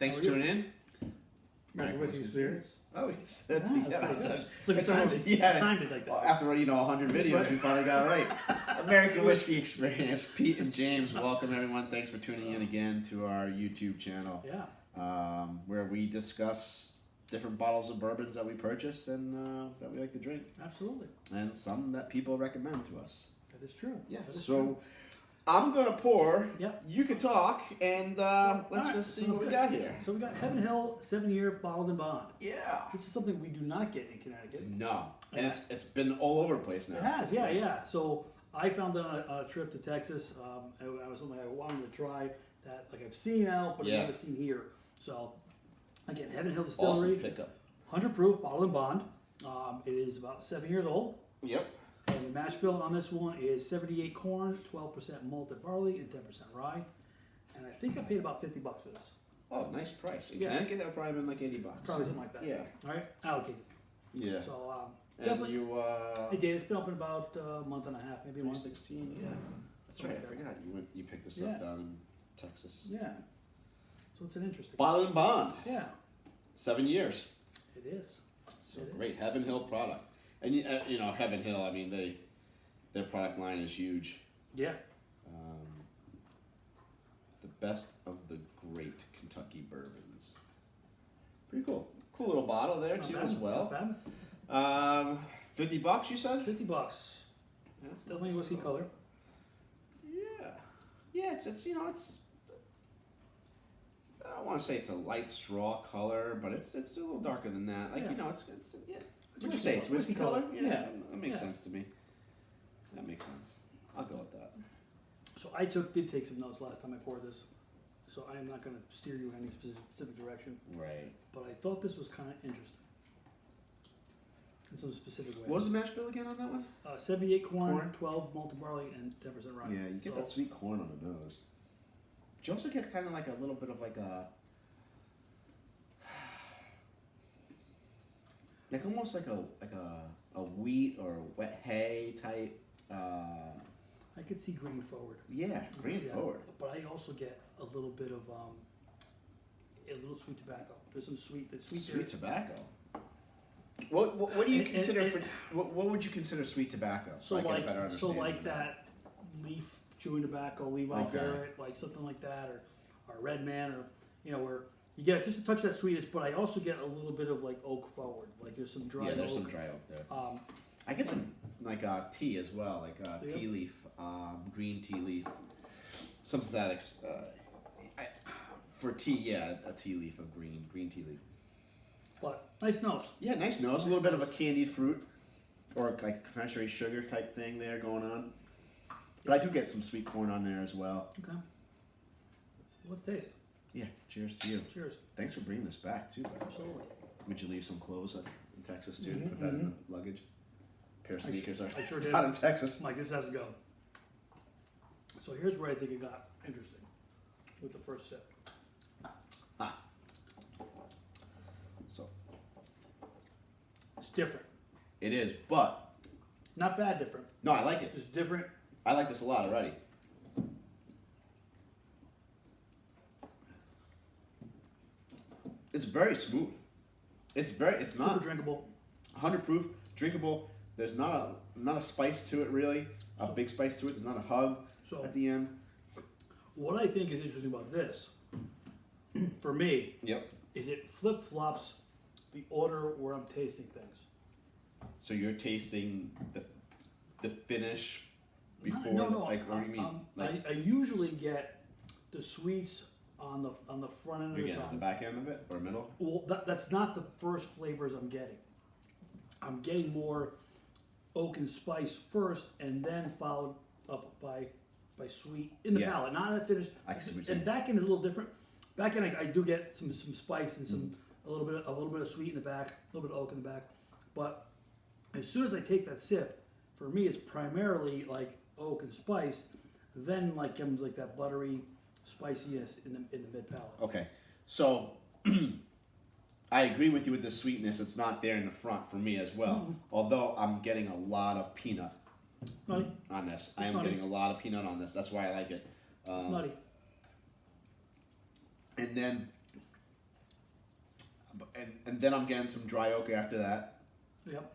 Thanks for tuning in. American Whiskey Experience. Oh, he said, It's like timed it like that. After 100 videos, we finally got it right. American Whiskey Experience. Pete and James, welcome everyone. Thanks for tuning in again to our YouTube channel. Yeah. Where we discuss different bottles of bourbons that we purchased and that we like to drink. Absolutely. And some that people recommend to us. That is true. Yeah. That is so true. I'm gonna pour. Yep. You can talk, and let's go see what we got here. So we got Heaven Hill 7-year bottled and bond. Yeah. This is something we do not get in Connecticut. No, and it's been all over the place now. It has, yeah. So I found it on a trip to Texas. It was something I wanted to try that like I've seen out, but I've never seen here. So again, Heaven Hill Distillery, Awesome pickup. 100 proof, bottled and bond. It is about 7 years old. Yep. And the mash bill on this one is 78 corn, 12% malted barley, and 10% rye. And I think I paid about $50 for this. Oh, nice price. In Yeah. Connecticut, that would probably been like $80. Probably something like that. Yeah. All right, allocated. Yeah. So And definitely. you It did. It's been open about a month and a half, maybe a month. 2016. Yeah. That's right. I forgot you picked this up down in Texas. Yeah. So it's an interesting. Bottled and bond. Yeah, 7 years. it is. So It great. is. Heaven Hill product. And you know, Heaven Hill. I mean, their product line is huge. Yeah. The best of the great Kentucky bourbons. Pretty cool. Cool little bottle there Not too bad, as well. Not bad. $50 you said? $50. That's Definitely a whiskey color. Yeah. Yeah, it's you know, it's I don't want to say it's a light straw color, but it's a little darker than that. Like, you know, it's yeah. Would you say it's whiskey color? Yeah. That makes sense to me. That makes sense. I'll go with that. So I did take some notes last time I poured this. So I am not going to steer you in any specific direction. Right. But I thought this was kind of interesting. In some specific ways. What was the mash bill again on that one? 78 corn, 12 malted barley, and 10% rye. Yeah, you get that sweet corn on the nose. But you also get kind of like a little bit of like like almost like a wheat or wet hay type. I could see grain forward. Yeah, grain forward. But I also get a little bit of a little sweet tobacco. There's some sweet tobacco. What do you consider what would you consider sweet tobacco? So I get a better understanding like that leaf chewing tobacco, Levi Barrett, like something like that, or Red Man, or you know, where you get just a touch of that sweetness, but I also get a little bit of like oak forward, like there's some dry. Yeah, there's oak. some dry oak there. I get like, some like tea as well, like tea leaf, green tea leaf, something that for tea, yeah, a tea leaf of green tea leaf. But nice nose. Yeah, nice nose. A little bit of a candied fruit or like a confectionery sugar type thing there going on. But I do get some sweet corn on there as well. Okay. Let's taste. Yeah, cheers to you. Cheers. Thanks for bringing this back too, by the way. Absolutely. Would you leave some clothes in Texas too? Put that in the luggage? A pair of sneakers I sure did. out in Texas. Mike, this has to go. So here's where I think it got interesting with the first sip. So It's different. it is, but Not bad different. no, I like it. It's different. I like this a lot already. It's very smooth. It's not Super drinkable. 100 proof, drinkable. There's not a spice to it really. A big spice to it. There's not a hug at the end. What I think is interesting about this, for me, is it flip-flops the order where I'm tasting things. So you're tasting the finish before, No. like what do you mean? Like, I usually get the sweets on the front end of you're the getting tongue. on the back end of it or middle? Well, that's not the first flavors I'm getting. I'm getting more oak and spice first, and then followed up by sweet in the palate, not at finish. I see what you're and saying. back end is a little different. Back end, I do get some spice and a little bit of sweet in the back, a little bit of oak in the back. But as soon as I take that sip, for me, it's primarily like oak and spice. Then like comes like that buttery spiciness in the mid palate. Okay, so I agree with you with the sweetness. It's not there in the front for me as well. Although I'm getting a lot of peanut Nutty. on this. It's I am nutty. getting a lot of peanut on this. That's why I like it. It's nutty. And then and then I'm getting some dry oak after that. Yep.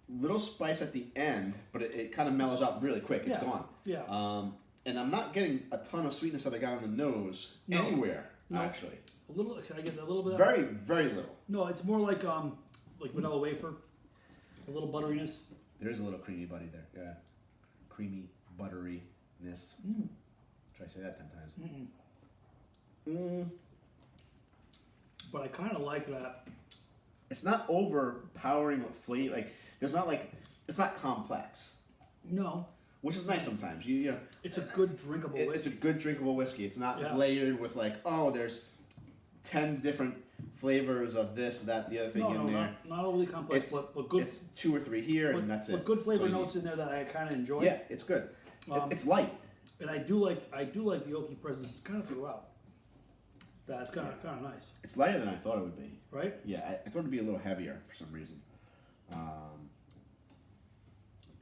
Little spice at the end, but it kind of mellows out really quick. It's gone. Yeah. And I'm not getting a ton of sweetness that I got on the nose anywhere, actually. A little, I get a little bit. Very, very little. No, it's more like vanilla wafer, a little butteriness. There is a little creamy buddy there. Yeah, creamy butteriness. Try to say that 10 times. But I kind of like that. It's not overpowering with flavor. Like there's not it's not complex. No. Which is nice sometimes. It's a good drinkable whiskey. It's a good drinkable whiskey. It's not layered with there's 10 different flavors of this, that, the other thing in there. Not overly complex, but good. It's 2 or 3 here, and that's it. But good flavor notes in there that I kind of enjoy. Yeah, it's good. It's light. And I do like the oaky presence kind of throughout. That's kind of nice. It's lighter than I thought it would be. Right? Yeah, I thought it'd be a little heavier for some reason.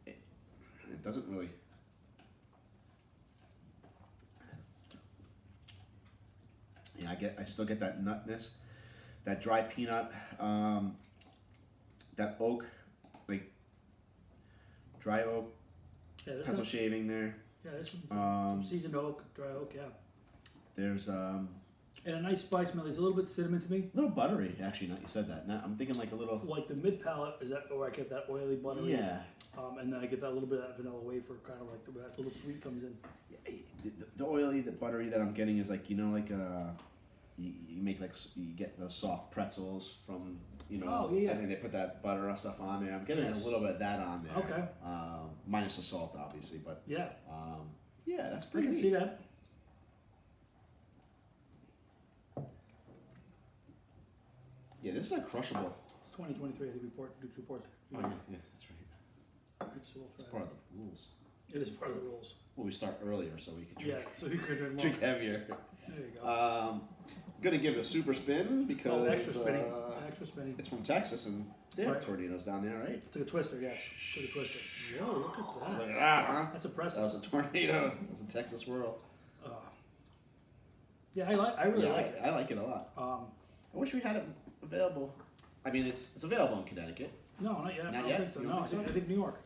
It doesn't really. Yeah, I still get that nutness, that dry peanut, that oak, like dry oak, pencil shaving there. Yeah, there's some seasoned oak, dry oak. Yeah. There's and a nice spice melody. It's a little bit cinnamon to me. A little buttery, actually. Now you said that. Now I'm thinking like a little. Like the mid palate is that where I get that oily buttery. Yeah. And then I get that little bit of that vanilla wafer, kind of like that little sweet comes in. The oily, the buttery that I'm getting is like you make you get those soft pretzels from and then they put that butter stuff on there. I'm getting a little bit of that on there. Okay. Minus the salt, obviously, but yeah, that's pretty. I can see that. Yeah, this is a crushable. It's 2023. I think we do 2 pours. Oh yeah, that's right. It's part of the rules. It is part of the rules. Well, we start earlier so we can drink. Yeah, so you could drink more. Drink heavier. There you go. Gonna give it a super spin because extra spinning. Extra spinning. It's from Texas and they have tornadoes down there, right? It's like a twister, yeah. It's like a twister. Whoa, look at that. Look at that, huh? That's impressive. That was a tornado. That's a Texas whirl. Yeah, I really like it. I like it a lot. I wish we had it available. I mean, it's available in Connecticut. No, not yet. Not I don't yet? think so. You No, don't think I think New York.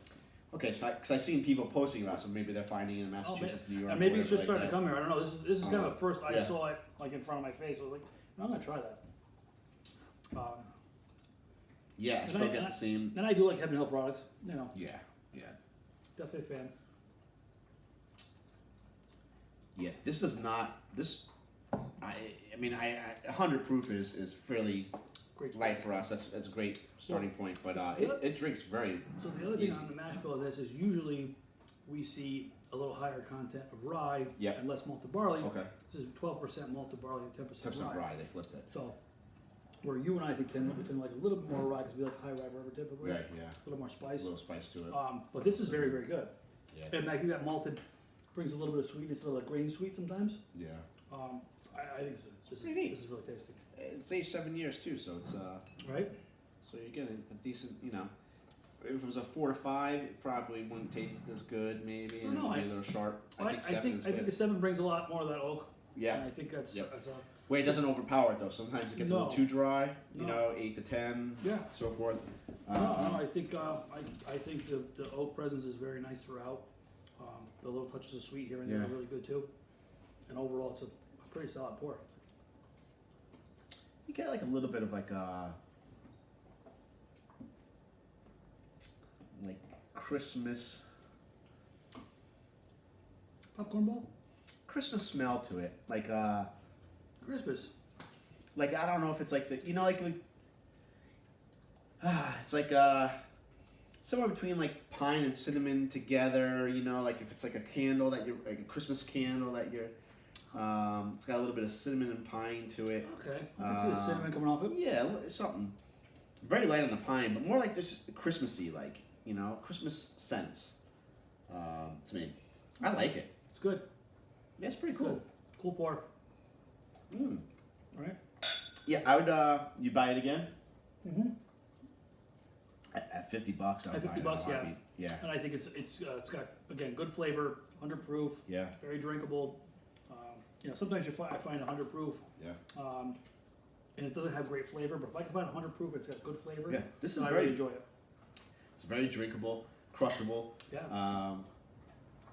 Okay, so because I've seen people posting about it, so maybe they're finding it in Massachusetts, New York. And maybe it's just whatever starting to come here. I don't know. This is kind of the first I Yeah. saw it like in front of my face. I was like, I'm gonna try that. Yeah, I still get the same. And I do like Heaven Hill products. Yeah. Definitely a fan. Yeah, this is not this. I mean, 100 proof is fairly Great. light for us. That's a great starting point, but it drinks very. So the other thing easy. on the mash bill of this is usually we see a little higher content of rye and less malted barley. Okay. This is 12% malted barley and 10% rye. rye. They flipped it. So where you and I think tend to like a little bit more rye because we like high rye rubber typically. Right. Yeah. A little more spice. A little spice to it. But this is very, very good. Yeah. And like you got malted, brings a little bit of sweetness, a little grain sweet sometimes. Yeah. I think this is really tasty. It's aged 7 years too, so it's right. So you're getting a decent, if it was a 4 to 5, it probably wouldn't taste as good, maybe, and it'd be a little sharp. I think 7 is good. I think the 7 brings a lot more of that oak. Yeah. And I think that's Where it doesn't overpower it though. Sometimes it gets a little too dry. 8 to 10. Yeah. So forth. I think the oak presence is very nice throughout. The little touches of sweet here and there are really good too. And overall, it's a pretty solid pour. You get like a little bit of like Christmas Popcorn ball? Christmas smell to it. Like Christmas. Like I don't know if it's like the it's like somewhere between like pine and cinnamon together, like if it's like a candle that you're like a Christmas candle that you're it's got a little bit of cinnamon and pine to it. Okay. I can see the cinnamon coming off it. Yeah, something very light on the pine, but more like just Christmassy, like, Christmas scents to me. I like it. It's good. Yeah, it's pretty cool. Good. Cool pour. All right. Yeah, I would, you buy it again? Mm-hmm. At $50, I would At $50, buy it in a heartbeat. Yeah. And I think it's got, again, good flavor, 100 proof. Yeah. Very drinkable. Sometimes I find 100 proof. Yeah. and it doesn't have great flavor. But if I can find 100 proof, it's got good flavor. Yeah, this is then I very. really enjoy it. It's very drinkable, crushable. Yeah.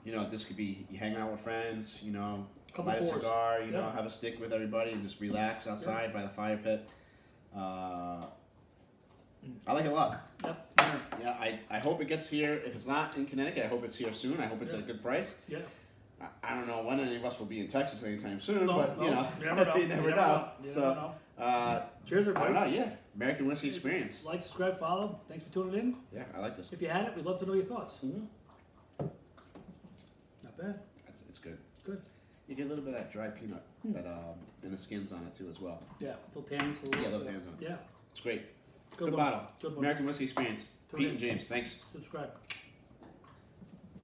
You know, this could be you hanging out with friends. You know, Couple light a pours. cigar. You know, Yeah. have a stick with everybody and just relax outside by the fire pit. I like it a lot. Yep. Yeah, I hope it gets here. If it's not in Connecticut, I hope it's here soon. I hope it's at a good price. Yeah. I don't know when any of us will be in Texas anytime soon, No, but no, you know, you never know. you never know. You So, never know. Cheers, I everybody. don't know. Yeah, American whiskey experience. Like, subscribe, follow. Thanks for tuning in. Yeah, I like this. If you had it, we'd love to know your thoughts. Mm-hmm. Not bad. It's good. Good. You get a little bit of that dry peanut that and the skins on it too as well. Yeah. Little tannins. Yeah, little tannins on it. Yeah. It's great. Good Good one. bottle. Good one. American whiskey experience. Tune Pete in. and James. Thanks. Subscribe.